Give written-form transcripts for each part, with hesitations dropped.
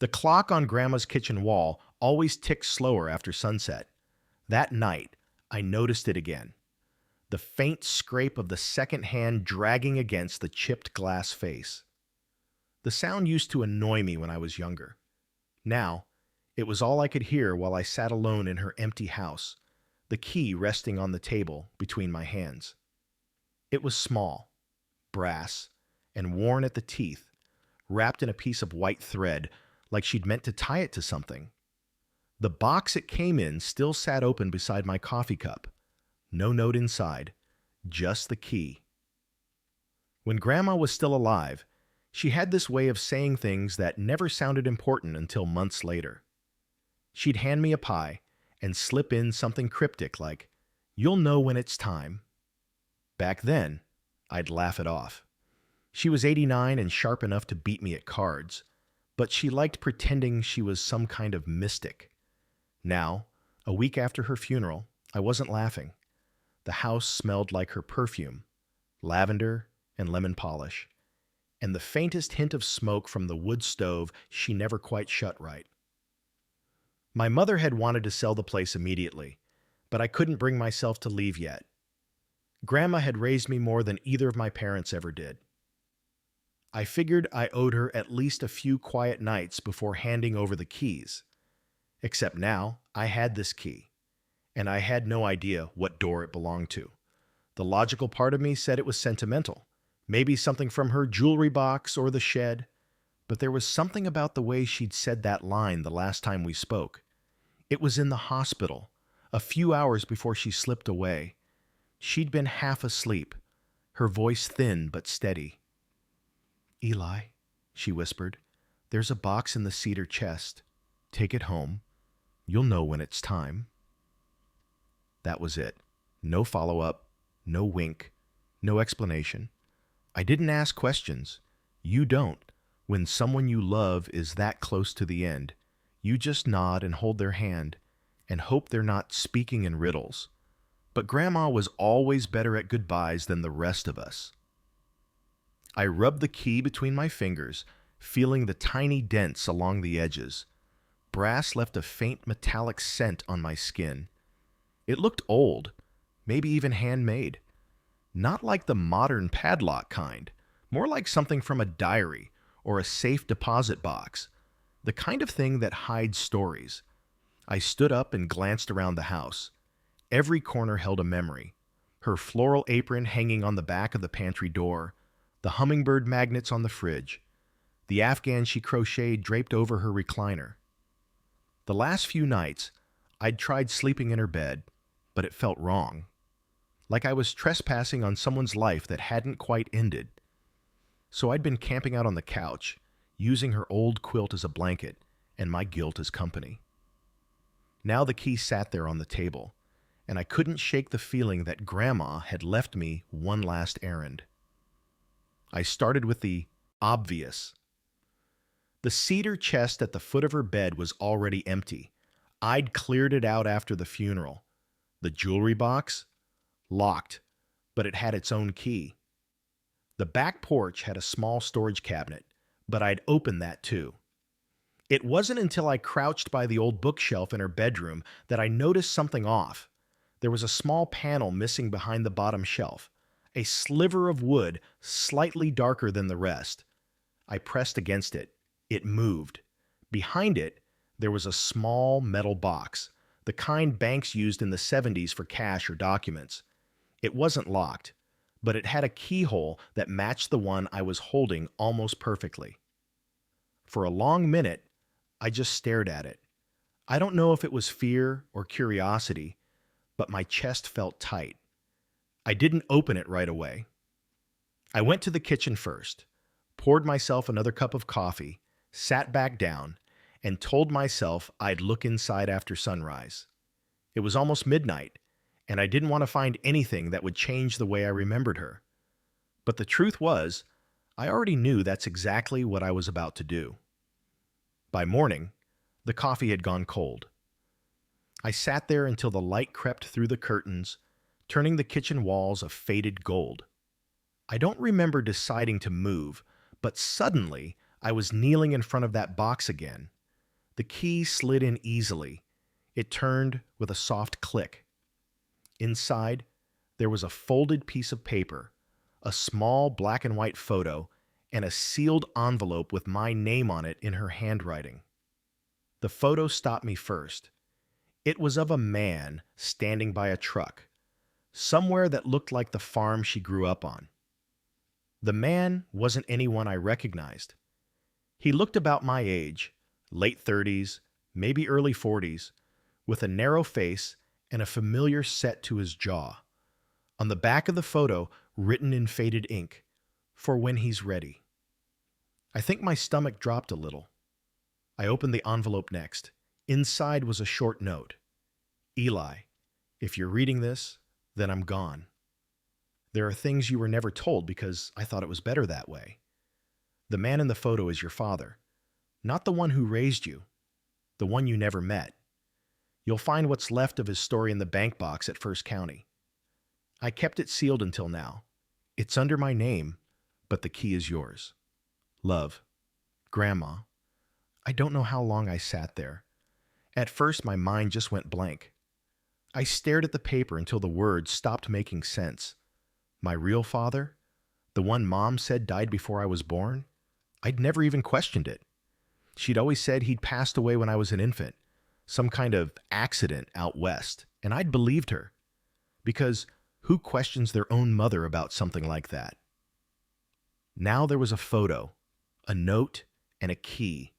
The clock on Grandma's kitchen wall always ticked slower after sunset. That night, I noticed it again. The faint scrape of the second hand dragging against the chipped glass face. The sound used to annoy me when I was younger. Now, it was all I could hear while I sat alone in her empty house, the key resting on the table between my hands. It was small, brass, and worn at the teeth, wrapped in a piece of white thread, like she'd meant to tie it to something. The box it came in still sat open beside my coffee cup. No note inside, just the key. When Grandma was still alive, she had this way of saying things that never sounded important until months later. She'd hand me a pie and slip in something cryptic like, "You'll know when it's time." Back then, I'd laugh it off. She was 89 and sharp enough to beat me at cards, but she liked pretending she was some kind of mystic. Now, a week after her funeral, I wasn't laughing. The house smelled like her perfume, lavender and lemon polish, and the faintest hint of smoke from the wood stove she never quite shut right. My mother had wanted to sell the place immediately, but I couldn't bring myself to leave yet. Grandma had raised me more than either of my parents ever did. I figured I owed her at least a few quiet nights before handing over the keys. Except now, I had this key, and I had no idea what door it belonged to. The logical part of me said it was sentimental, maybe something from her jewelry box or the shed, but there was something about the way she'd said that line the last time we spoke. It was in the hospital, a few hours before she slipped away. She'd been half asleep, her voice thin but steady. "Eli," she whispered, "there's a box in the cedar chest. Take it home. You'll know when it's time." That was it. No follow-up, no wink, no explanation. I didn't ask questions. You don't. When someone you love is that close to the end, you just nod and hold their hand and hope they're not speaking in riddles. But Grandma was always better at goodbyes than the rest of us. I rubbed the key between my fingers, feeling the tiny dents along the edges. Brass left a faint metallic scent on my skin. It looked old, maybe even handmade. Not like the modern padlock kind, more like something from a diary or a safe deposit box, the kind of thing that hides stories. I stood up and glanced around the house. Every corner held a memory. Her floral apron hanging on the back of the pantry door, the hummingbird magnets on the fridge, the Afghan she crocheted draped over her recliner. The last few nights, I'd tried sleeping in her bed, but it felt wrong. Like I was trespassing on someone's life that hadn't quite ended. So I'd been camping out on the couch, using her old quilt as a blanket and my guilt as company. Now the key sat there on the table, and I couldn't shake the feeling that Grandma had left me one last errand. I started with the obvious. The cedar chest at the foot of her bed was already empty. I'd cleared it out after the funeral. The jewelry box? Locked, but it had its own key. The back porch had a small storage cabinet, but I'd opened that too. It wasn't until I crouched by the old bookshelf in her bedroom that I noticed something off. There was a small panel missing behind the bottom shelf, a sliver of wood slightly darker than the rest. I pressed against it. It moved. Behind it, there was a small metal box, the kind banks used in the 70s for cash or documents. It wasn't locked, but it had a keyhole that matched the one I was holding almost perfectly. For a long minute, I just stared at it. I don't know if it was fear or curiosity, but my chest felt tight. I didn't open it right away. I went to the kitchen first, poured myself another cup of coffee, sat back down, and told myself I'd look inside after sunrise. It was almost midnight, and I didn't want to find anything that would change the way I remembered her. But the truth was, I already knew that's exactly what I was about to do. By morning, the coffee had gone cold. I sat there until the light crept through the curtains, turning the kitchen walls a faded gold. I don't remember deciding to move, but suddenly I was kneeling in front of that box again. The key slid in easily. It turned with a soft click. Inside, there was a folded piece of paper, a small black and white photo, and a sealed envelope with my name on it in her handwriting. The photo stopped me first. It was of a man standing by a truck, somewhere that looked like the farm she grew up on. The man wasn't anyone I recognized. He looked about my age, late 30s, maybe early 40s, with a narrow face and a familiar set to his jaw. On the back of the photo, written in faded ink, "For when he's ready." I think my stomach dropped a little. I opened the envelope next. Inside was a short note. "Eli, if you're reading this, then I'm gone. There are things you were never told because I thought it was better that way. The man in the photo is your father, not the one who raised you, the one you never met. You'll find what's left of his story in the bank box at First County. I kept it sealed until now. It's under my name, but the key is yours. Love, Grandma." I don't know how long I sat there. At first, my mind just went blank. I stared at the paper until the words stopped making sense. My real father? The one Mom said died before I was born? I'd never even questioned it. She'd always said he'd passed away when I was an infant, some kind of accident out west, and I'd believed her. Because who questions their own mother about something like that? Now there was a photo, a note, and a key.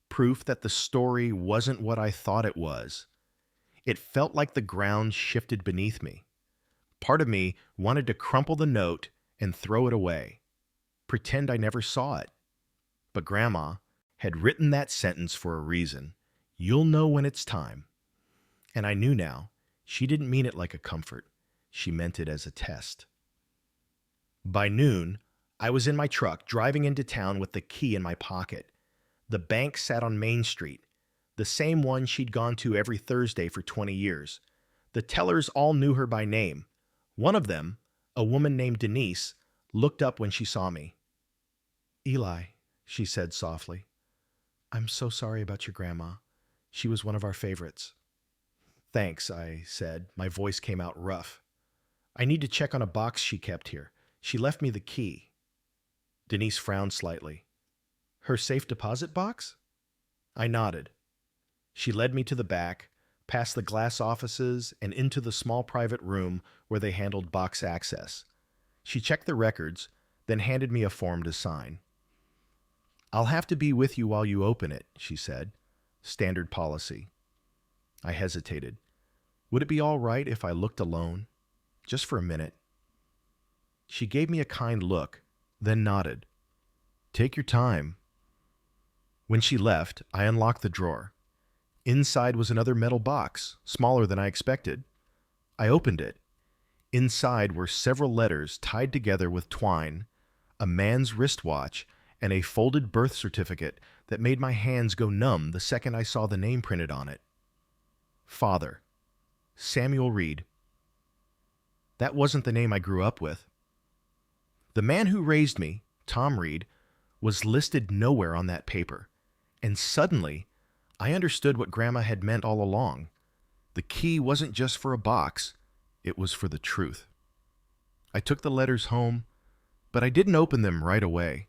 Proof that the story wasn't what I thought it was. It felt like the ground shifted beneath me. Part of me wanted to crumple the note and throw it away, pretend I never saw it. But Grandma had written that sentence for a reason. "You'll know when it's time." And I knew now, she didn't mean it like a comfort. She meant it as a test. By noon, I was in my truck driving into town with the key in my pocket. The bank sat on Main Street, the same one she'd gone to every Thursday for 20 years. The tellers all knew her by name. One of them, a woman named Denise, looked up when she saw me. "Eli," she said softly, "I'm so sorry about your grandma. She was one of our favorites." "Thanks," I said. My voice came out rough. "I need to check on a box she kept here. She left me the key." Denise frowned slightly. "Her safe deposit box?" I nodded. She led me to the back, past the glass offices, and into the small private room where they handled box access. She checked the records, then handed me a form to sign. "I'll have to be with you while you open it," she said. "Standard policy." I hesitated. Would it be all right if I looked alone? Just for a minute. She gave me a kind look, then nodded. "Take your time." When she left, I unlocked the drawer. Inside was another metal box, smaller than I expected. I opened it. Inside were several letters tied together with twine, a man's wristwatch, and a folded birth certificate that made my hands go numb the second I saw the name printed on it. Father. Samuel Reed. That wasn't the name I grew up with. The man who raised me, Tom Reed, was listed nowhere on that paper. And suddenly, I understood what Grandma had meant all along. The key wasn't just for a box, it was for the truth. I took the letters home, but I didn't open them right away.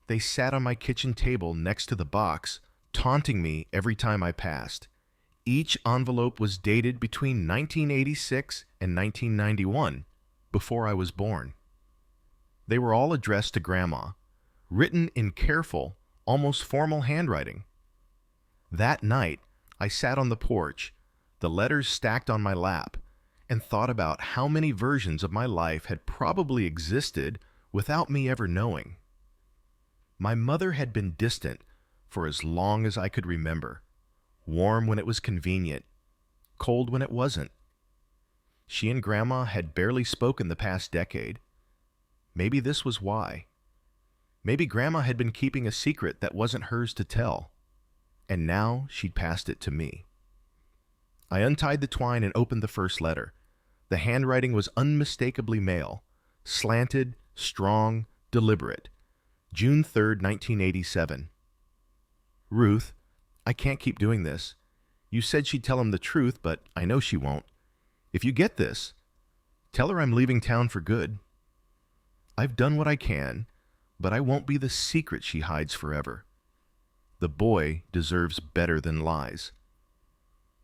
They sat on my kitchen table next to the box, taunting me every time I passed. Each envelope was dated between 1986 and 1991, before I was born. They were all addressed to Grandma, written in careful, almost formal handwriting. That night, I sat on the porch, the letters stacked on my lap, and thought about how many versions of my life had probably existed without me ever knowing. My mother had been distant for as long as I could remember, warm when it was convenient, cold when it wasn't. She and Grandma had barely spoken the past decade. Maybe this was why. Maybe Grandma had been keeping a secret that wasn't hers to tell, and now she'd passed it to me. I untied the twine and opened the first letter. The handwriting was unmistakably male, slanted, strong, deliberate. June 3rd, 1987. Ruth, I can't keep doing this. You said she'd tell him the truth, but I know she won't. If you get this, tell her I'm leaving town for good. I've done what I can, but I won't be the secret she hides forever. The boy deserves better than lies.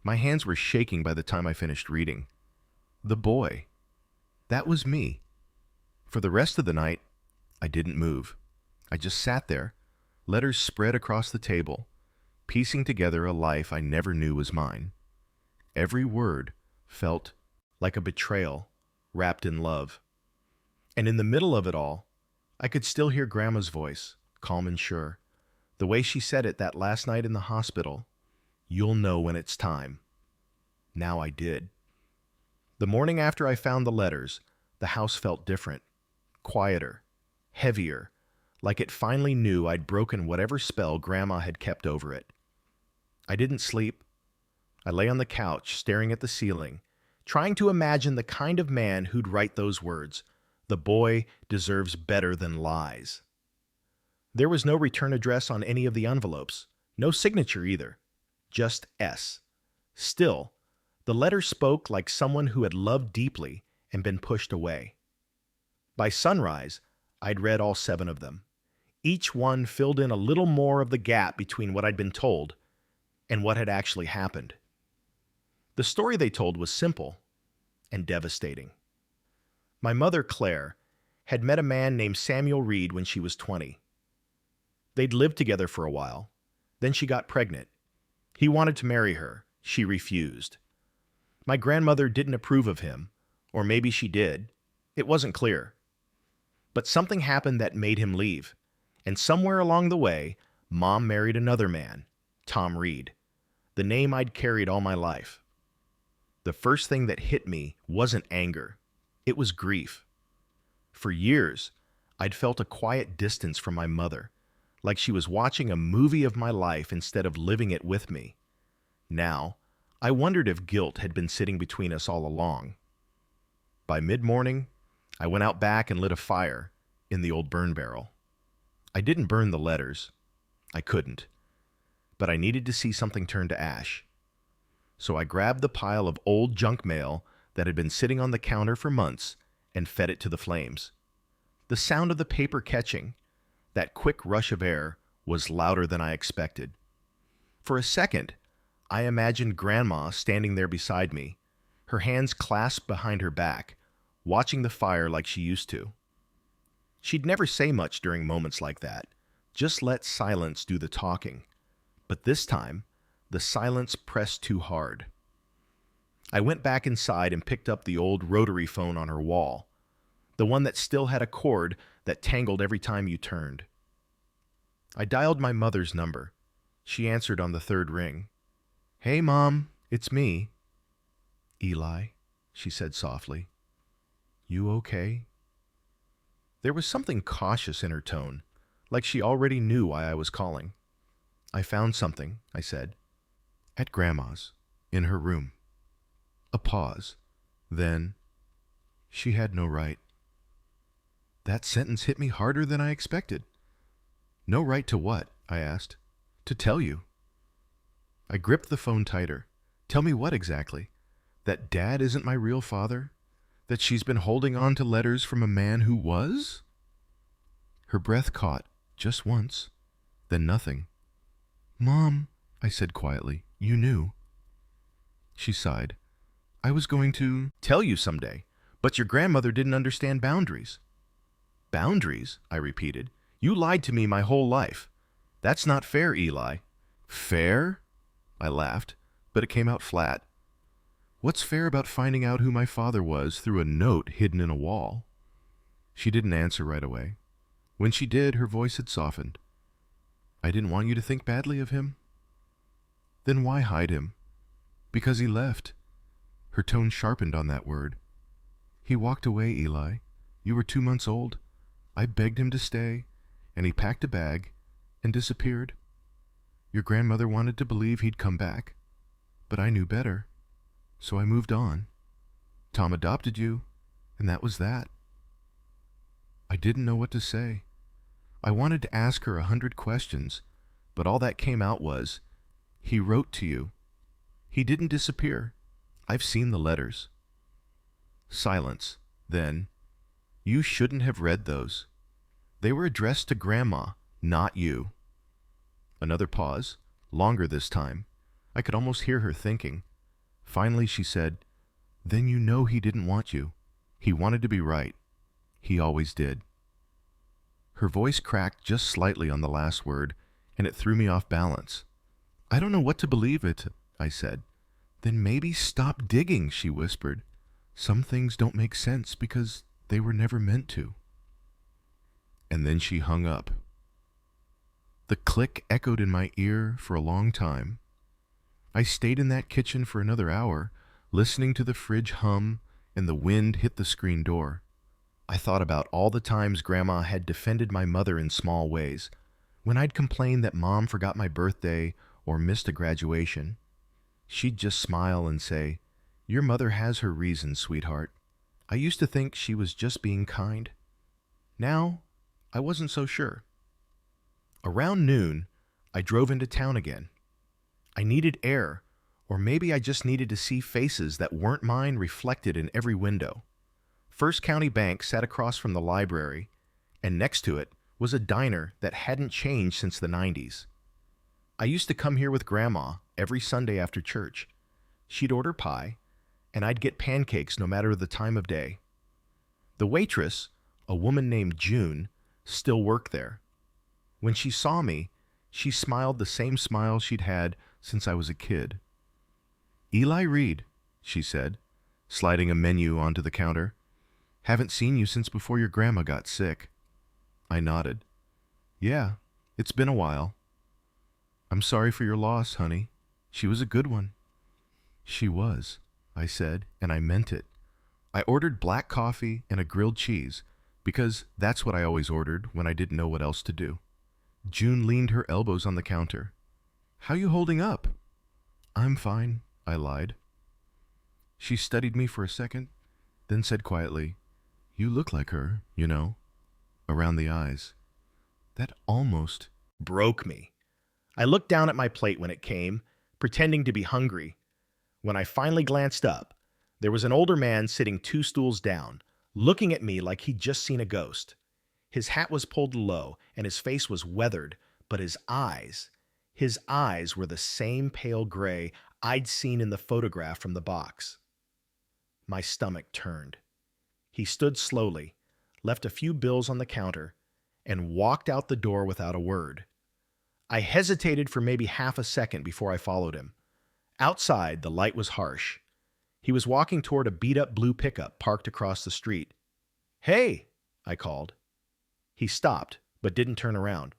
My hands were shaking by the time I finished reading. The boy. That was me. For the rest of the night, I didn't move. I just sat there, letters spread across the table, piecing together a life I never knew was mine. Every word felt like a betrayal wrapped in love. And in the middle of it all, I could still hear Grandma's voice, calm and sure. The way she said it that last night in the hospital, "You'll know when it's time." Now I did. The morning after I found the letters, the house felt different, quieter, heavier, like it finally knew I'd broken whatever spell Grandma had kept over it. I didn't sleep. I lay on the couch, staring at the ceiling, trying to imagine the kind of man who'd write those words, "The boy deserves better than lies." There was no return address on any of the envelopes, no signature either, just S. Still, the letter spoke like someone who had loved deeply and been pushed away. By sunrise, I'd read all 7 of them. Each one filled in a little more of the gap between what I'd been told and what had actually happened. The story they told was simple and devastating. My mother, Claire, had met a man named Samuel Reed when she was 20. They'd lived together for a while. Then she got pregnant. He wanted to marry her. She refused. My grandmother didn't approve of him, or maybe she did. It wasn't clear. But something happened that made him leave. And somewhere along the way, Mom married another man, Tom Reed, the name I'd carried all my life. The first thing that hit me wasn't anger. It was grief. For years, I'd felt a quiet distance from my mother, like she was watching a movie of my life instead of living it with me. Now, I wondered if guilt had been sitting between us all along. By mid-morning, I went out back and lit a fire in the old burn barrel. I didn't burn the letters. I couldn't. But I needed to see something turn to ash. So I grabbed the pile of old junk mail that had been sitting on the counter for months and fed it to the flames. The sound of the paper catching, that quick rush of air, was louder than I expected. For a second, I imagined Grandma standing there beside me, her hands clasped behind her back, watching the fire like she used to. She'd never say much during moments like that, just let silence do the talking. But this time, the silence pressed too hard. I went back inside and picked up the old rotary phone on her wall, the one that still had a cord that tangled every time you turned. I dialed my mother's number. She answered on the 3rd ring. "Hey, Mom, it's me." "Eli," she said softly. "You okay?" There was something cautious in her tone, like she already knew why I was calling. "I found something," I said. "At Grandma's, in her room." A pause. Then, "She had no right." That sentence hit me harder than I expected. "No right to what?" I asked. "To tell you." I gripped the phone tighter. "Tell me what exactly? That Dad isn't my real father? That she's been holding on to letters from a man who was?" Her breath caught, just once, then nothing. "Mom," I said quietly, "you knew." She sighed. "I was going to tell you someday, but your grandmother didn't understand boundaries." "Boundaries?" I repeated. "You lied to me my whole life. That's not fair, Eli." "Fair?" I laughed, but it came out flat. "What's fair about finding out who my father was through a note hidden in a wall?" She didn't answer right away. When she did, her voice had softened. "I didn't want you to think badly of him." "Then why hide him?" "Because he left." Her tone sharpened on that word. "He walked away, Eli. You were 2 months old. I begged him to stay, and he packed a bag and disappeared. Your grandmother wanted to believe he'd come back, but I knew better, so I moved on. Tom adopted you, and that was that." I didn't know what to say. I wanted to ask her 100 questions, but all that came out was, "He wrote to you. He didn't disappear. I've seen the letters." Silence. Then, "You shouldn't have read those. They were addressed to Grandma, not you." Another pause, longer this time. I could almost hear her thinking. Finally, she said, "Then you know he didn't want you. He wanted to be right. He always did." Her voice cracked just slightly on the last word, and it threw me off balance. "I don't know what to believe it," I said. "Then maybe stop digging," she whispered. "Some things don't make sense because they were never meant to." And then she hung up. The click echoed in my ear for a long time. I stayed in that kitchen for another hour, listening to the fridge hum and the wind hit the screen door. I thought about all the times Grandma had defended my mother in small ways. When I'd complained that Mom forgot my birthday or missed a graduation, she'd just smile and say, "Your mother has her reasons, sweetheart." I used to think she was just being kind. Now, I wasn't so sure. Around noon, I drove into town again. I needed air, or maybe I just needed to see faces that weren't mine reflected in every window. First County Bank sat across from the library, and next to it was a diner that hadn't changed since the 90s. I used to come here with Grandma every Sunday after church. She'd order pie, and I'd get pancakes no matter the time of day. The waitress, a woman named June, still worked there. When she saw me, she smiled the same smile she'd had since I was a kid. "Eli Reed," she said, sliding a menu onto the counter. "Haven't seen you since before your grandma got sick." I nodded. "Yeah, it's been a while." "I'm sorry for your loss, honey. She was a good one." "She was," I said, and I meant it. I ordered black coffee and a grilled cheese, because that's what I always ordered when I didn't know what else to do. June leaned her elbows on the counter. "How you holding up?" "I'm fine," I lied. She studied me for a second, then said quietly, "You look like her, you know, around the eyes." That almost broke me. I looked down at my plate when it came, pretending to be hungry. When I finally glanced up, there was an older man sitting 2 stools down, looking at me like he'd just seen a ghost. His hat was pulled low, and his face was weathered, but his eyes were the same pale gray I'd seen in the photograph from the box. My stomach turned. He stood slowly, left a few bills on the counter, and walked out the door without a word. I hesitated for maybe half a second before I followed him. Outside, the light was harsh. He was walking toward a beat-up blue pickup parked across the street. "Hey!" I called. He stopped, but didn't turn around.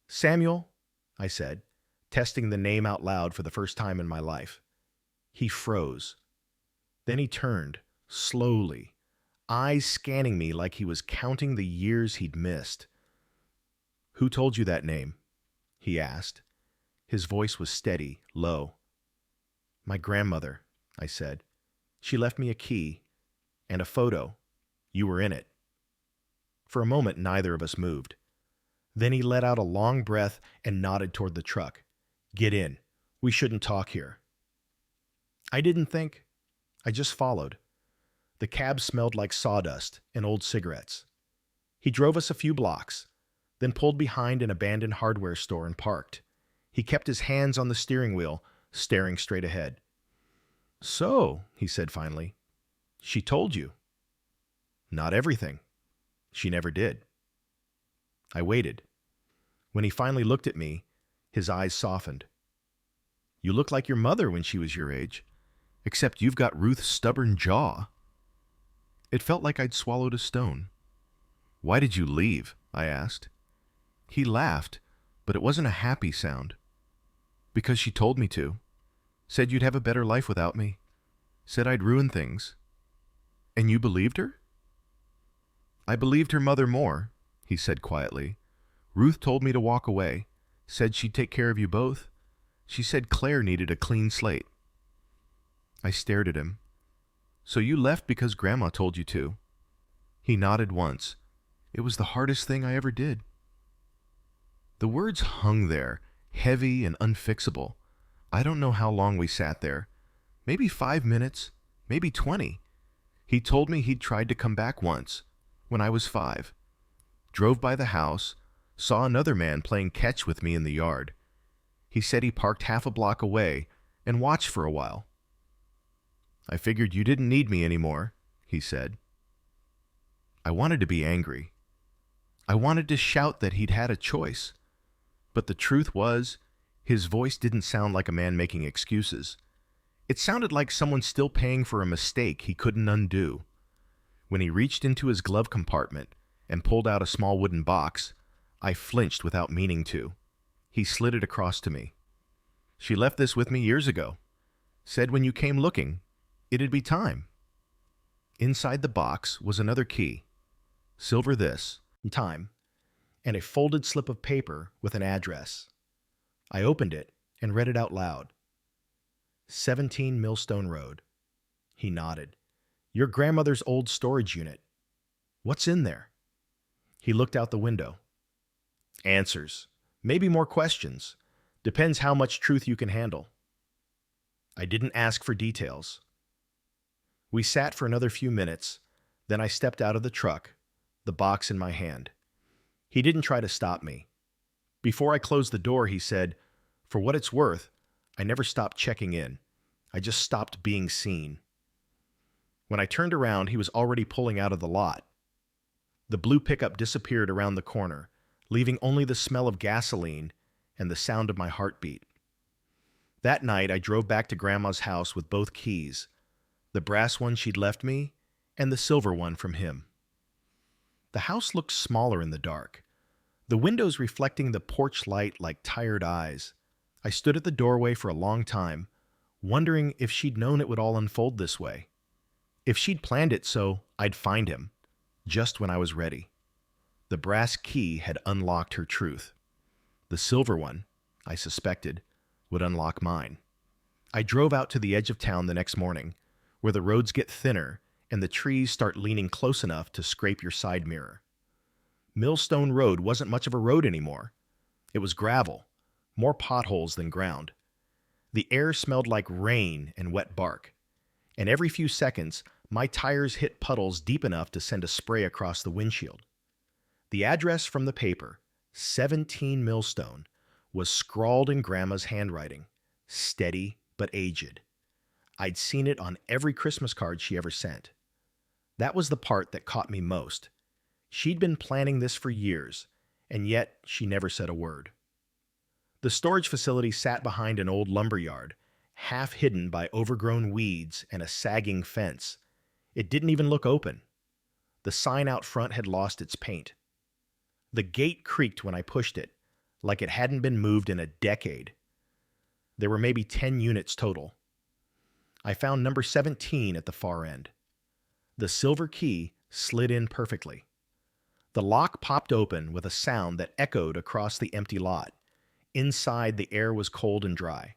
"Samuel," I said, testing the name out loud for the first time in my life. He froze. Then he turned, slowly, eyes scanning me like he was counting the years he'd missed. "Who told you that name?" he asked. His voice was steady, low. "My grandmother," I said. "She left me a key and a photo. You were in it." For a moment, neither of us moved. Then he let out a long breath and nodded toward the truck. "Get in. We shouldn't talk here." I didn't think. I just followed. The cab smelled like sawdust and old cigarettes. He drove us a few blocks, then pulled behind an abandoned hardware store and parked. He kept his hands on the steering wheel, staring straight ahead. "So," he said finally, "she told you." "Not everything. She never did." I waited. When he finally looked at me, his eyes softened. "You look like your mother when she was your age, except you've got Ruth's stubborn jaw." It felt like I'd swallowed a stone. "Why did you leave?" I asked. He laughed, but it wasn't a happy sound. "Because she told me to. Said you'd have a better life without me. Said I'd ruin things." "And you believed her?" "I believed her mother more," he said quietly. "Ruth told me to walk away. Said she'd take care of you both. She said Claire needed a clean slate." I stared at him. "So you left because Grandma told you to?" He nodded once. "It was the hardest thing I ever did." The words hung there, heavy and unfixable. I don't know how long we sat there. Maybe 5 minutes, maybe 20. He told me he'd tried to come back once, when I was 5. Drove by the house, saw another man playing catch with me in the yard. He said he parked half a block away and watched for a while. I figured you didn't need me anymore, he said. I wanted to be angry. I wanted to shout that he'd had a choice. But the truth was, his voice didn't sound like a man making excuses. It sounded like someone still paying for a mistake he couldn't undo. When he reached into his glove compartment and pulled out a small wooden box, I flinched without meaning to. He slid it across to me. She left this with me years ago. Said when you came looking, it'd be time. Inside the box was another key. Silver this, Time, and a folded slip of paper with an address. I opened it and read it out loud. 17 Millstone Road. He nodded. Your grandmother's old storage unit. What's in there? He looked out the window. Answers. Maybe more questions. Depends how much truth you can handle. I didn't ask for details. We sat for another few minutes, then I stepped out of the truck, the box in my hand. He didn't try to stop me. Before I closed the door, he said, for what it's worth, I never stopped checking in. I just stopped being seen. When I turned around, he was already pulling out of the lot. The blue pickup disappeared around the corner, leaving only the smell of gasoline and the sound of my heartbeat. That night, I drove back to Grandma's house with both keys, the brass one she'd left me and the silver one from him. The house looked smaller in the dark, the windows reflecting the porch light like tired eyes. I stood at the doorway for a long time, wondering if she'd known it would all unfold this way. If she'd planned it so I'd find him, just when I was ready. The brass key had unlocked her truth. The silver one, I suspected, would unlock mine. I drove out to the edge of town the next morning, where the roads get thinner and the trees start leaning close enough to scrape your side mirror. Millstone Road wasn't much of a road anymore. It was gravel, more potholes than ground. The air smelled like rain and wet bark, and every few seconds, my tires hit puddles deep enough to send a spray across the windshield. The address from the paper, 17 Millstone, was scrawled in Grandma's handwriting, steady but aged. I'd seen it on every Christmas card she ever sent. That was the part that caught me most. She'd been planning this for years, and yet she never said a word. The storage facility sat behind an old lumber yard, half hidden by overgrown weeds and a sagging fence. It didn't even look open. The sign out front had lost its paint. The gate creaked when I pushed it, like it hadn't been moved in a decade. There were maybe 10 units total. I found number 17 at the far end. The silver key slid in perfectly. The lock popped open with a sound that echoed across the empty lot. Inside, the air was cold and dry.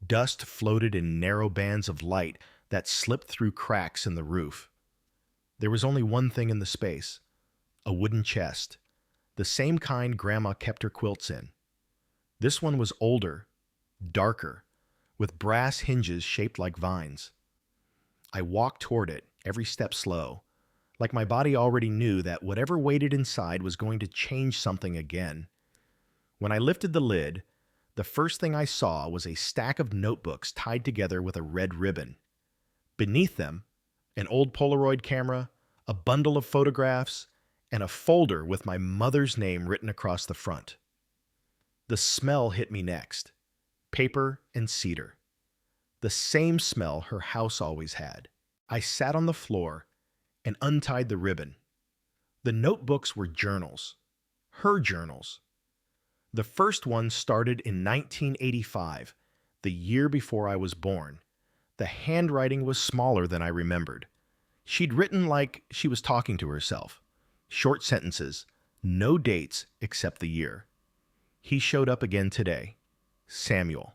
Dust floated in narrow bands of light that slipped through cracks in the roof. There was only one thing in the space, a wooden chest, the same kind Grandma kept her quilts in. This one was older, darker, with brass hinges shaped like vines. I walked toward it, every step slow, like my body already knew that whatever waited inside was going to change something again. When I lifted the lid, the first thing I saw was a stack of notebooks tied together with a red ribbon. Beneath them, an old Polaroid camera, a bundle of photographs, and a folder with my mother's name written across the front. The smell hit me next. Paper and cedar. The same smell her house always had. I sat on the floor and untied the ribbon. The notebooks were journals. Her journals. The first one started in 1985, the year before I was born. The handwriting was smaller than I remembered. She'd written like she was talking to herself. Short sentences, no dates except the year. He showed up again today. Samuel.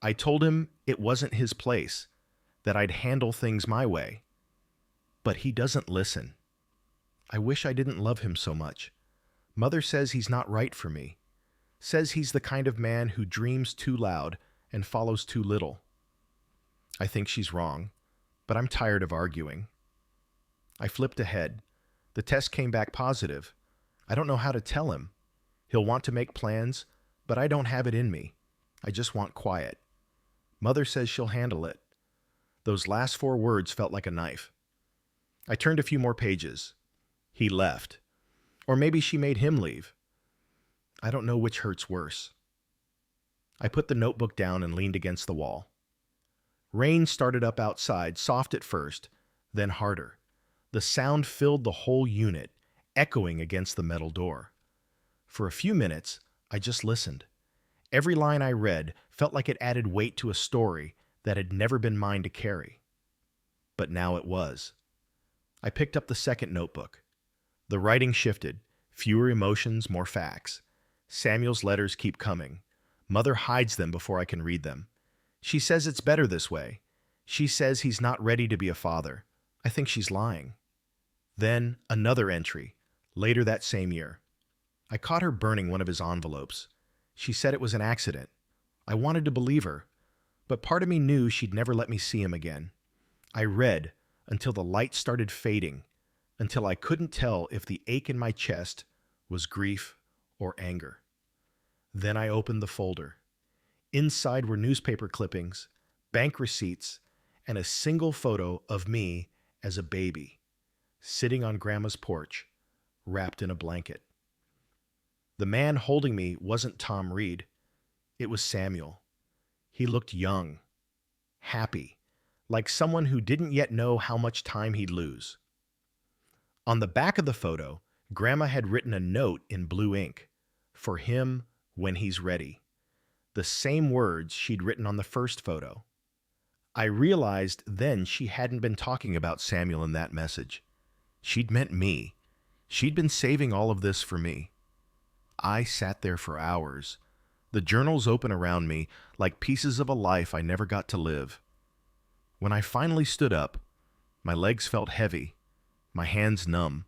I told him it wasn't his place, that I'd handle things my way. But he doesn't listen. I wish I didn't love him so much. Mother says he's not right for me. Says he's the kind of man who dreams too loud and follows too little. I think she's wrong, but I'm tired of arguing. I flipped ahead. The test came back positive. I don't know how to tell him. He'll want to make plans, but I don't have it in me. I just want quiet. Mother says she'll handle it. Those last 4 words felt like a knife. I turned a few more pages. He left. Or maybe she made him leave. I don't know which hurts worse. I put the notebook down and leaned against the wall. Rain started up outside, soft at first, then harder. The sound filled the whole unit, echoing against the metal door. For a few minutes, I just listened. Every line I read felt like it added weight to a story that had never been mine to carry. But now it was. I picked up the second notebook. The writing shifted, fewer emotions, more facts. Samuel's letters keep coming. Mother hides them before I can read them. She says it's better this way. She says he's not ready to be a father. I think she's lying. Then another entry, later that same year. I caught her burning one of his envelopes. She said it was an accident. I wanted to believe her, but part of me knew she'd never let me see him again. I read until the light started fading, until I couldn't tell if the ache in my chest was grief or anger. Then I opened the folder. Inside were newspaper clippings, bank receipts, and a single photo of me as a baby, sitting on Grandma's porch, wrapped in a blanket. The man holding me wasn't Tom Reed. It was Samuel. He looked young, happy, like someone who didn't yet know how much time he'd lose. On the back of the photo, Grandma had written a note in blue ink, "For him when he's ready." The same words she'd written on the first photo. I realized then she hadn't been talking about Samuel in that message. She'd meant me. She'd been saving all of this for me. I sat there for hours, the journals open around me like pieces of a life I never got to live. When I finally stood up, my legs felt heavy, my hands numb.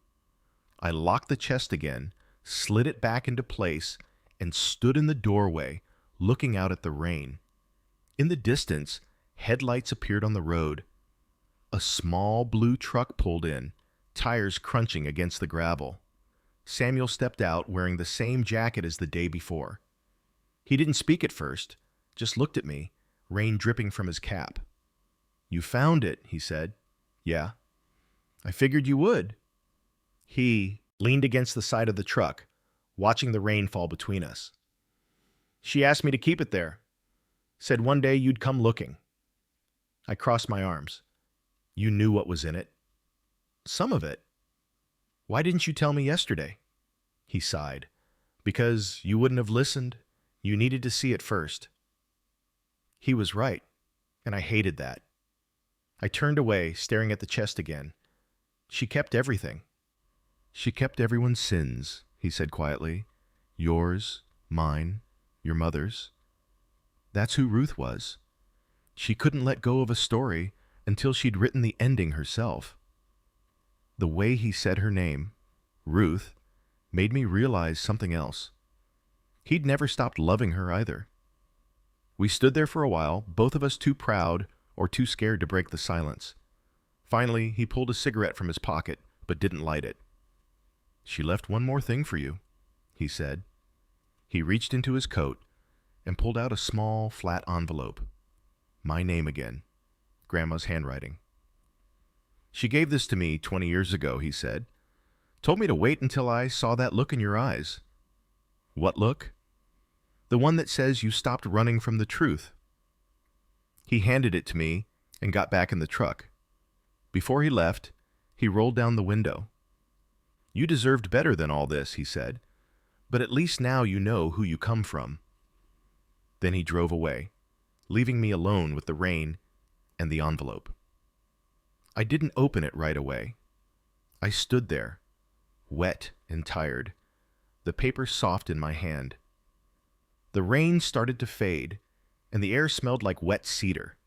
I locked the chest again, slid it back into place, and stood in the doorway, looking out at the rain. In the distance, headlights appeared on the road. A small blue truck pulled in, tires crunching against the gravel. Samuel stepped out wearing the same jacket as the day before. He didn't speak at first, just looked at me, rain dripping from his cap. "You found it," he said. "Yeah." "I figured you would." He leaned against the side of the truck, watching the rain fall between us. "She asked me to keep it there. Said one day you'd come looking." I crossed my arms. "You knew what was in it?" "Some of it." "Why didn't you tell me yesterday?" He sighed. "Because you wouldn't have listened. You needed to see it first." He was right, and I hated that. I turned away, staring at the chest again. "She kept everything." "She kept everyone's sins," he said quietly. "Yours, mine, your mother's. That's who Ruth was. She couldn't let go of a story until she'd written the ending herself." The way he said her name, Ruth, made me realize something else. He'd never stopped loving her either. We stood there for a while, both of us too proud or too scared to break the silence. Finally, he pulled a cigarette from his pocket, but didn't light it. "She left one more thing for you," he said. He reached into his coat and pulled out a small, flat envelope. My name again, Grandma's handwriting. "She gave this to me 20 years ago," he said. "Told me to wait until I saw that look in your eyes." "What look?" "The one that says you stopped running from the truth." He handed it to me and got back in the truck. Before he left, he rolled down the window. "You deserved better than all this," he said, "but at least now you know who you come from." Then he drove away, leaving me alone with the rain and the envelope. I didn't open it right away. I stood there, wet and tired, the paper soft in my hand. The rain started to fade, and the air smelled like wet cedar.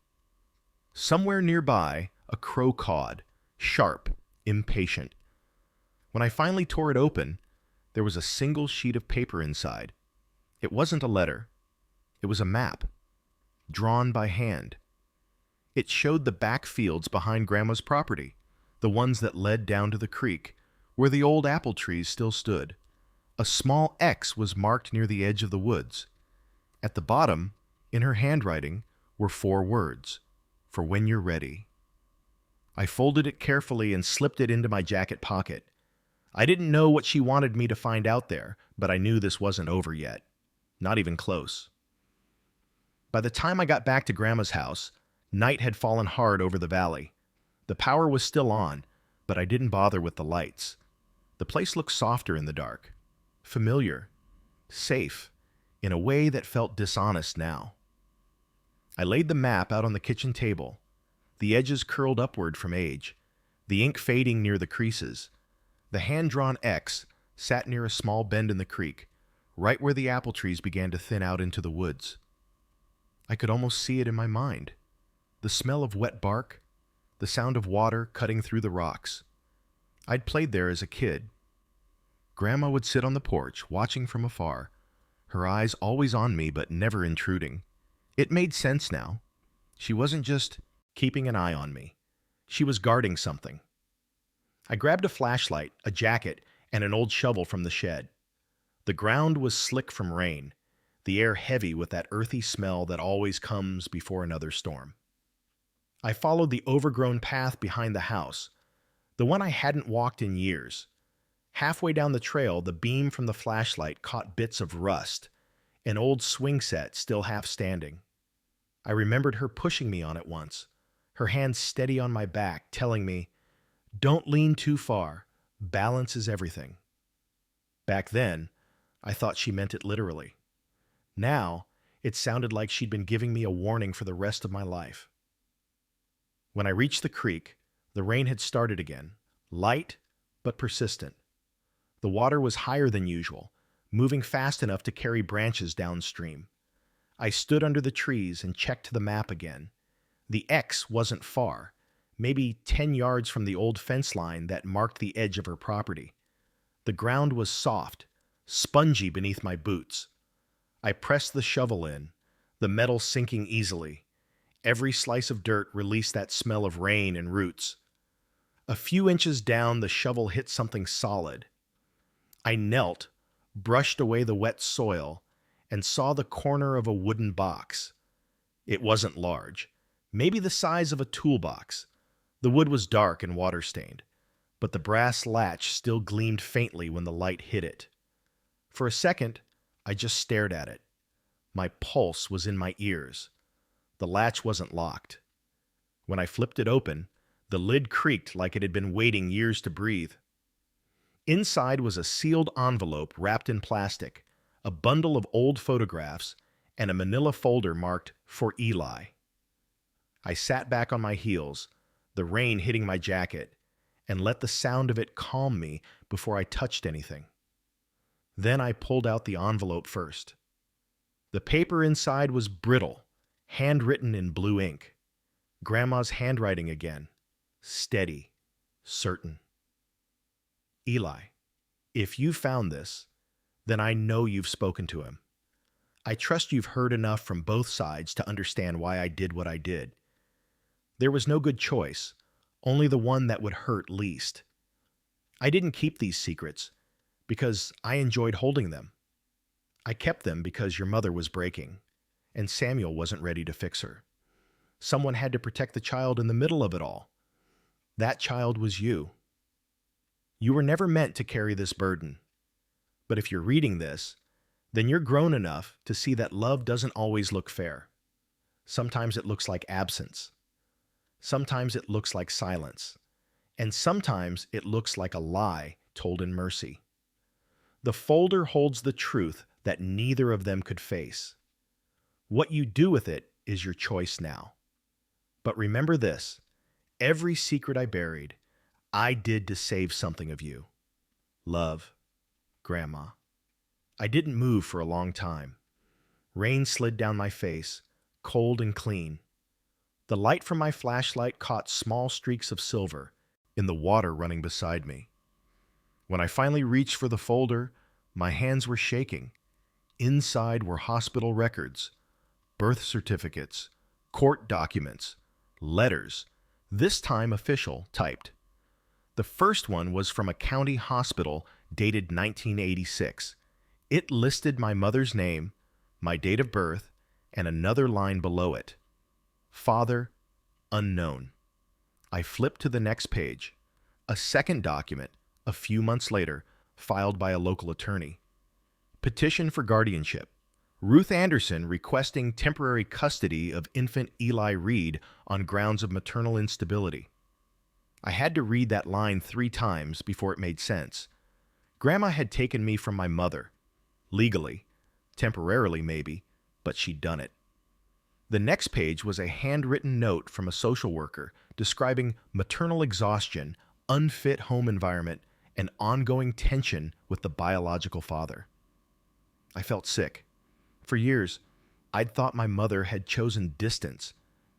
Somewhere nearby, a crow cawed, sharp, impatient. When I finally tore it open, there was a single sheet of paper inside, It wasn't a letter. It was a map, drawn by hand. It showed the back fields behind Grandma's property, the ones that led down to the creek, where the old apple trees still stood. A small X was marked near the edge of the woods. At the bottom, in her handwriting, were 4 words, "For when you're ready." I folded it carefully and slipped it into my jacket pocket. I didn't know what she wanted me to find out there, but I knew this wasn't over yet. Not even close. By the time I got back to Grandma's house, night had fallen hard over the valley. The power was still on, but I didn't bother with the lights. The place looked softer in the dark. Familiar. Safe. In a way that felt dishonest now. I laid the map out on the kitchen table, the edges curled upward from age, the ink fading near the creases. The hand-drawn X sat near a small bend in the creek, right where the apple trees began to thin out into the woods. I could almost see it in my mind. The smell of wet bark, the sound of water cutting through the rocks. I'd played there as a kid. Grandma would sit on the porch, watching from afar, her eyes always on me but never intruding. It made sense now. She wasn't just keeping an eye on me. She was guarding something. I grabbed a flashlight, a jacket, and an old shovel from the shed. The ground was slick from rain, the air heavy with that earthy smell that always comes before another storm. I followed the overgrown path behind the house, the one I hadn't walked in years. Halfway down the trail, the beam from the flashlight caught bits of rust, an old swing set still half standing. I remembered her pushing me on it once, her hand steady on my back, telling me, "Don't lean too far. Balance is everything." Back then, I thought she meant it literally. Now, it sounded like she'd been giving me a warning for the rest of my life. When I reached the creek, the rain had started again, light but persistent. The water was higher than usual, moving fast enough to carry branches downstream. I stood under the trees and checked the map again. The X wasn't far, maybe 10 yards from the old fence line that marked the edge of her property. The ground was soft, spongy beneath my boots. I pressed the shovel in, the metal sinking easily. Every slice of dirt released that smell of rain and roots. A few inches down, the shovel hit something solid. I knelt, brushed away the wet soil, and saw the corner of a wooden box. It wasn't large, maybe the size of a toolbox. The wood was dark and water-stained, but the brass latch still gleamed faintly when the light hit it. For a second, I just stared at it. My pulse was in my ears. The latch wasn't locked. When I flipped it open, the lid creaked like it had been waiting years to breathe. Inside was a sealed envelope wrapped in plastic, a bundle of old photographs, and a manila folder marked "For Eli." I sat back on my heels, the rain hitting my jacket, and let the sound of it calm me before I touched anything. Then I pulled out the envelope first. The paper inside was brittle, handwritten in blue ink. Grandma's handwriting again, steady, certain. "Eli, if you found this, then I know you've spoken to him. I trust you've heard enough from both sides to understand why I did what I did. There was no good choice, only the one that would hurt least. I didn't keep these secrets because I enjoyed holding them. I kept them because your mother was breaking, and Samuel wasn't ready to fix her. Someone had to protect the child in the middle of it all. That child was you. You were never meant to carry this burden. But if you're reading this, then you're grown enough to see that love doesn't always look fair. Sometimes it looks like absence. Sometimes it looks like silence. And sometimes it looks like a lie told in mercy. The folder holds the truth that neither of them could face. What you do with it is your choice now. But remember this, every secret I buried, I did to save something of you. Love, Grandma." I didn't move for a long time. Rain slid down my face, cold and clean. The light from my flashlight caught small streaks of silver in the water running beside me. When I finally reached for the folder, my hands were shaking. Inside were hospital records, birth certificates, court documents, letters, this time official, typed. The first one was from a county hospital dated 1986. It listed my mother's name, my date of birth, and another line below it. Father, unknown. I flipped to the next page. A second document, a few months later, filed by a local attorney. Petition for guardianship. Ruth Anderson requesting temporary custody of infant Eli Reed on grounds of maternal instability. I had to read that line 3 times before it made sense. Grandma had taken me from my mother. Legally. Temporarily, maybe, but she'd done it. The next page was a handwritten note from a social worker describing maternal exhaustion, unfit home environment, and ongoing tension with the biological father. I felt sick. For years, I'd thought my mother had chosen distance.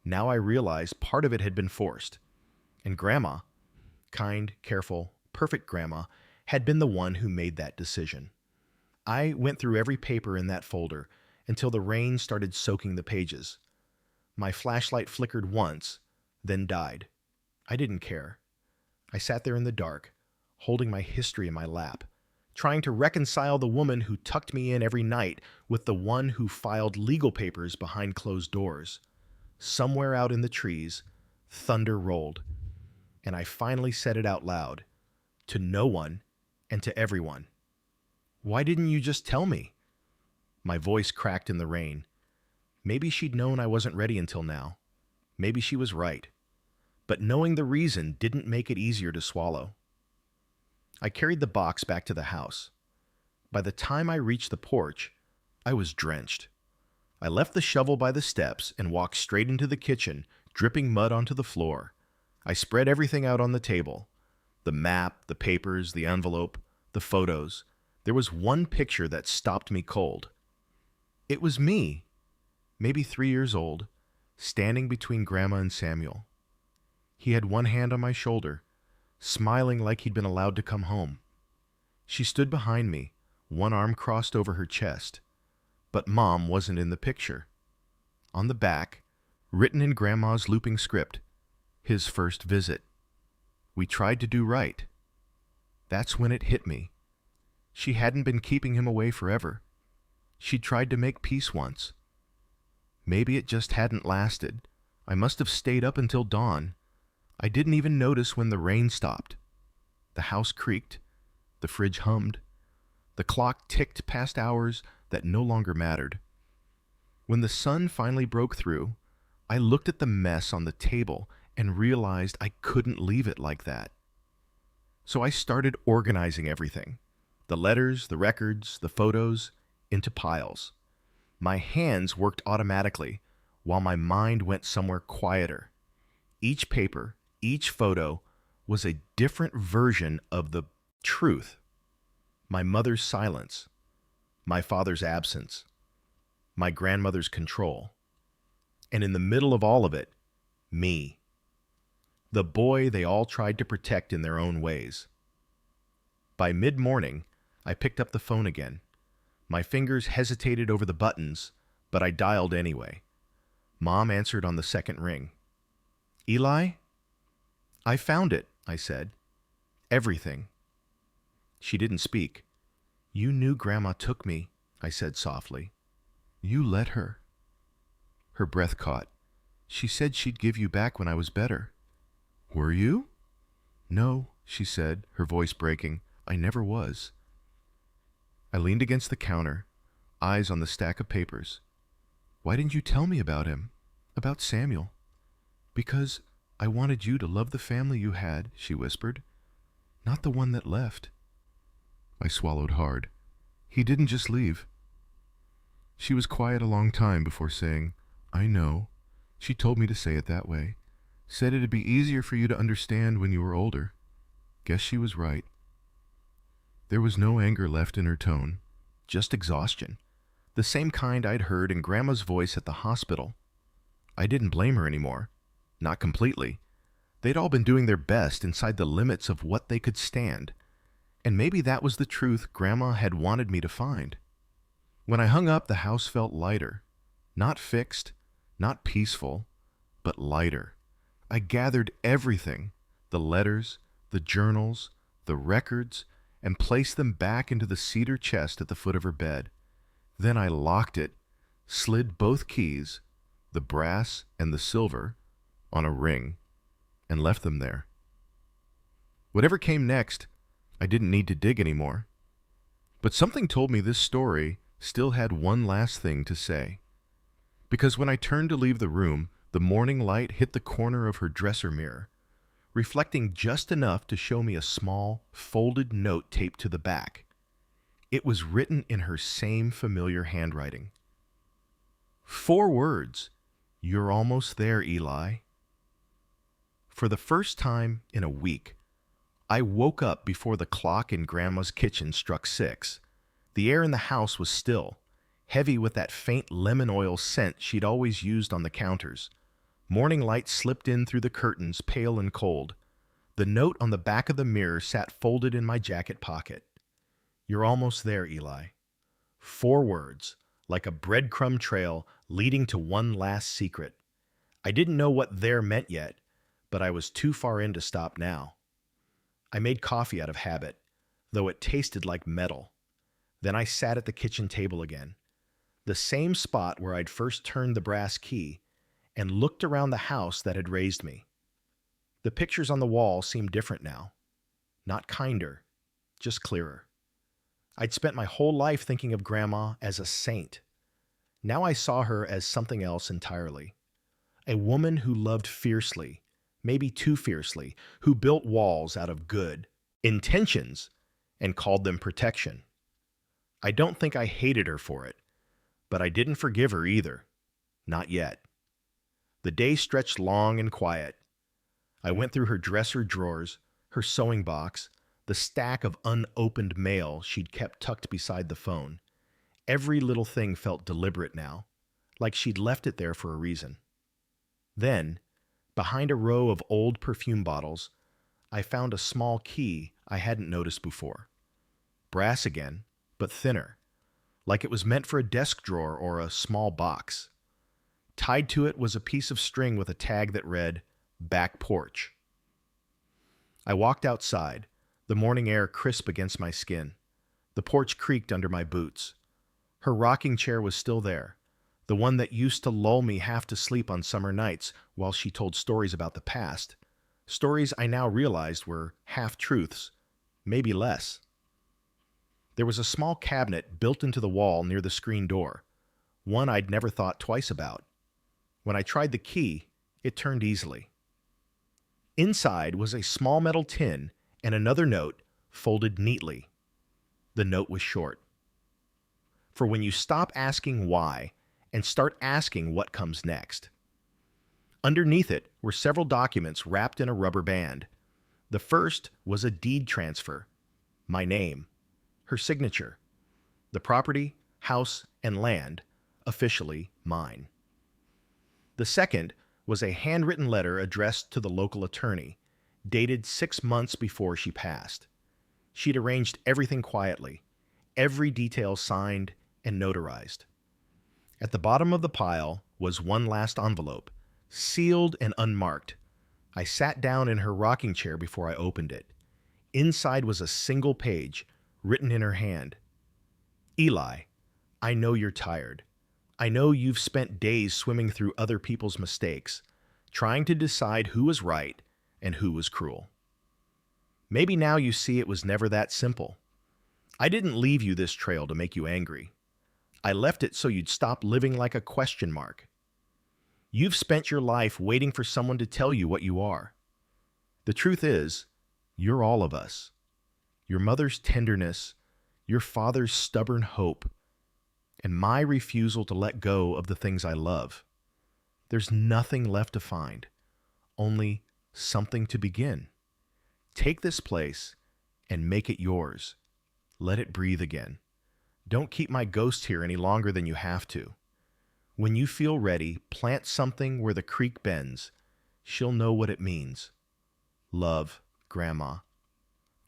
Now I realized part of it had been forced. And Grandma, kind, careful, perfect Grandma, had been the one who made that decision. I went through every paper in that folder until the rain started soaking the pages. My flashlight flickered once, then died. I didn't care. I sat there in the dark, holding my history in my lap, trying to reconcile the woman who tucked me in every night with the one who filed legal papers behind closed doors. Somewhere out in the trees, thunder rolled, and I finally said it out loud, to no one and to everyone. Why didn't you just tell me? My voice cracked in the rain. Maybe she'd known I wasn't ready until now. Maybe she was right. But knowing the reason didn't make it easier to swallow. I carried the box back to the house. By the time I reached the porch, I was drenched. I left the shovel by the steps and walked straight into the kitchen, dripping mud onto the floor. I spread everything out on the table. The map, the papers, the envelope, the photos. There was one picture that stopped me cold. It was me, maybe 3 years old, standing between Grandma and Samuel. He had one hand on my shoulder, smiling like he'd been allowed to come home. She stood behind me, one arm crossed over her chest. But Mom wasn't in the picture. On the back, written in Grandma's looping script, his first visit. We tried to do right. That's when it hit me. She hadn't been keeping him away forever. She'd tried to make peace once. Maybe it just hadn't lasted. I must have stayed up until dawn. I didn't even notice when the rain stopped. The house creaked. The fridge hummed. The clock ticked past hours that no longer mattered. When the sun finally broke through, I looked at the mess on the table and realized I couldn't leave it like that. So I started organizing everything. The letters, the records, the photos, into piles. My hands worked automatically, while my mind went somewhere quieter. Each paper, each photo, was a different version of the truth. My mother's silence, my father's absence, my grandmother's control. And in the middle of all of it, me. The boy they all tried to protect in their own ways. By mid-morning, I picked up the phone again. My fingers hesitated over the buttons, but I dialed anyway. Mom answered on the second ring. Eli? I found it, I said. Everything. She didn't speak. You knew Grandma took me, I said softly. You let her. Her breath caught. She said she'd give you back when I was better. Were you? No, she said, her voice breaking. I never was. I leaned against the counter, eyes on the stack of papers. Why didn't you tell me about him? About Samuel? Because I wanted you to love the family you had, she whispered. Not the one that left. I swallowed hard. He didn't just leave. She was quiet a long time before saying, I know. She told me to say it that way. Said it'd be easier for you to understand when you were older. Guess she was right. There was no anger left in her tone, just exhaustion, the same kind I'd heard in Grandma's voice at the hospital. I didn't blame her anymore, not completely. They'd all been doing their best inside the limits of what they could stand, and maybe that was the truth Grandma had wanted me to find. When I hung up, the house felt lighter. Not fixed, not peaceful, but lighter. I gathered everything, the letters, the journals, the records, and placed them back into the cedar chest at the foot of her bed. Then I locked it, slid both keys, the brass and the silver, on a ring, and left them there. Whatever came next, I didn't need to dig anymore. But something told me this story still had one last thing to say. Because when I turned to leave the room, the morning light hit the corner of her dresser mirror, reflecting just enough to show me a small, folded note taped to the back. It was written in her same familiar handwriting. 4 words. "You're almost there, Eli." For the first time in a week, I woke up before the clock in Grandma's kitchen struck 6. The air in the house was still, heavy with that faint lemon oil scent she'd always used on the counters. Morning light slipped in through the curtains, pale and cold. The note on the back of the mirror sat folded in my jacket pocket. "You're almost there, Eli." 4 words, like a breadcrumb trail leading to one last secret. I didn't know what "there" meant yet, but I was too far in to stop now. I made coffee out of habit, though it tasted like metal. Then I sat at the kitchen table again, the same spot where I'd first turned the brass key, and looked around the house that had raised me. The pictures on the wall seemed different now. Not kinder, just clearer. I'd spent my whole life thinking of Grandma as a saint. Now I saw her as something else entirely. A woman who loved fiercely, maybe too fiercely, who built walls out of good intentions and called them protection. I don't think I hated her for it, but I didn't forgive her either. Not yet. The day stretched long and quiet. I went through her dresser drawers, her sewing box, the stack of unopened mail she'd kept tucked beside the phone. Every little thing felt deliberate now, like she'd left it there for a reason. Then, behind a row of old perfume bottles, I found a small key I hadn't noticed before. Brass again, but thinner, like it was meant for a desk drawer or a small box. Tied to it was a piece of string with a tag that read, "Back Porch." I walked outside, the morning air crisp against my skin. The porch creaked under my boots. Her rocking chair was still there, the one that used to lull me half to sleep on summer nights while she told stories about the past. Stories I now realized were half-truths, maybe less. There was a small cabinet built into the wall near the screen door, one I'd never thought twice about. When I tried the key, it turned easily. Inside was a small metal tin and another note folded neatly. The note was short. For when you stop asking why and start asking what comes next. Underneath it were several documents wrapped in a rubber band. The first was a deed transfer, my name, her signature, the property, house, and land, officially mine. The second was a handwritten letter addressed to the local attorney, dated 6 months before she passed. She'd arranged everything quietly, every detail signed and notarized. At the bottom of the pile was one last envelope, sealed and unmarked. I sat down in her rocking chair before I opened it. Inside was a single page, written in her hand. "Eli, I know you're tired. I know you've spent days swimming through other people's mistakes, trying to decide who was right and who was cruel. Maybe now you see it was never that simple. I didn't leave you this trail to make you angry. I left it so you'd stop living like a question mark. You've spent your life waiting for someone to tell you what you are. The truth is, you're all of us. Your mother's tenderness, your father's stubborn hope, and my refusal to let go of the things I love. There's nothing left to find, only something to begin. Take this place and make it yours. Let it breathe again. Don't keep my ghost here any longer than you have to. When you feel ready, plant something where the creek bends. She'll know what it means. Love, Grandma."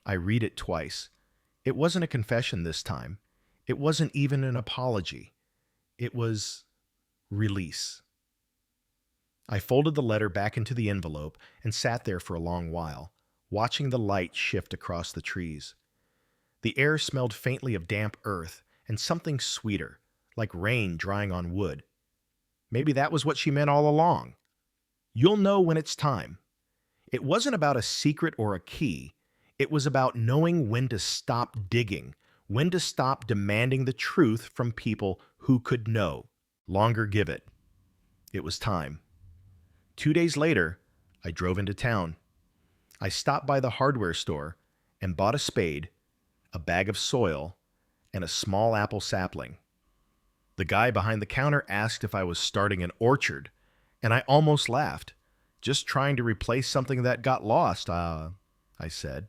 I read it twice. It wasn't a confession this time. It wasn't even an apology. It was release. I folded the letter back into the envelope and sat there for a long while, watching the light shift across the trees. The air smelled faintly of damp earth and something sweeter, like rain drying on wood. Maybe that was what she meant all along. You'll know when it's time. It wasn't about a secret or a key. It was about knowing when to stop digging, when to stop demanding the truth from people who could know. Longer give it. It was time. 2 days later, I drove into town. I stopped by the hardware store and bought a spade, a bag of soil, and a small apple sapling. The guy behind the counter asked if I was starting an orchard, and I almost laughed. Just trying to replace something that got lost, I said.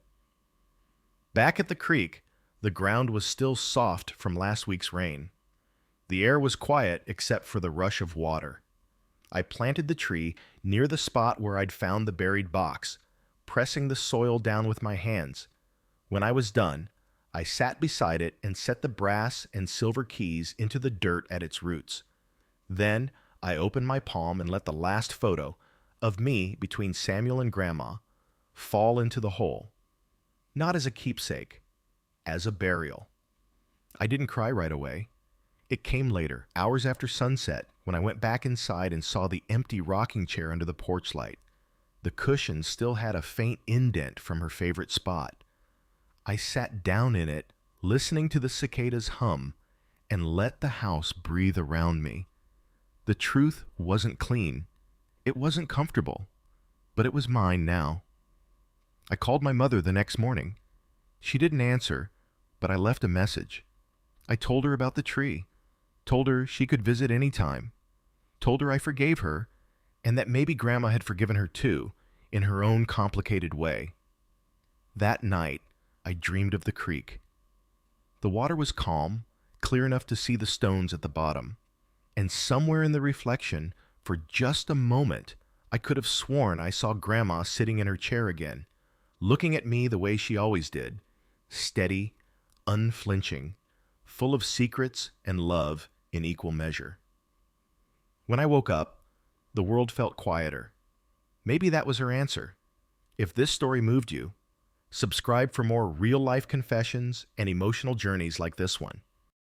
Back at the creek, the ground was still soft from last week's rain. The air was quiet except for the rush of water. I planted the tree near the spot where I'd found the buried box, pressing the soil down with my hands. When I was done, I sat beside it and set the brass and silver keys into the dirt at its roots. Then I opened my palm and let the last photo, of me between Samuel and Grandma, fall into the hole. Not as a keepsake, as a burial. I didn't cry right away. It came later, hours after sunset, when I went back inside and saw the empty rocking chair under the porch light. The cushion still had a faint indent from her favorite spot. I sat down in it, listening to the cicadas hum, and let the house breathe around me. The truth wasn't clean. It wasn't comfortable, but it was mine now. I called my mother the next morning. She didn't answer, but I left a message. I told her about the tree, told her she could visit any time, told her I forgave her, and that maybe Grandma had forgiven her too, in her own complicated way. That night, I dreamed of the creek. The water was calm, clear enough to see the stones at the bottom, and somewhere in the reflection, for just a moment, I could have sworn I saw Grandma sitting in her chair again, looking at me the way she always did, steady, unflinching, full of secrets and love in equal measure. When I woke up, the world felt quieter. Maybe that was her answer. If this story moved you, subscribe for more real-life confessions and emotional journeys like this one.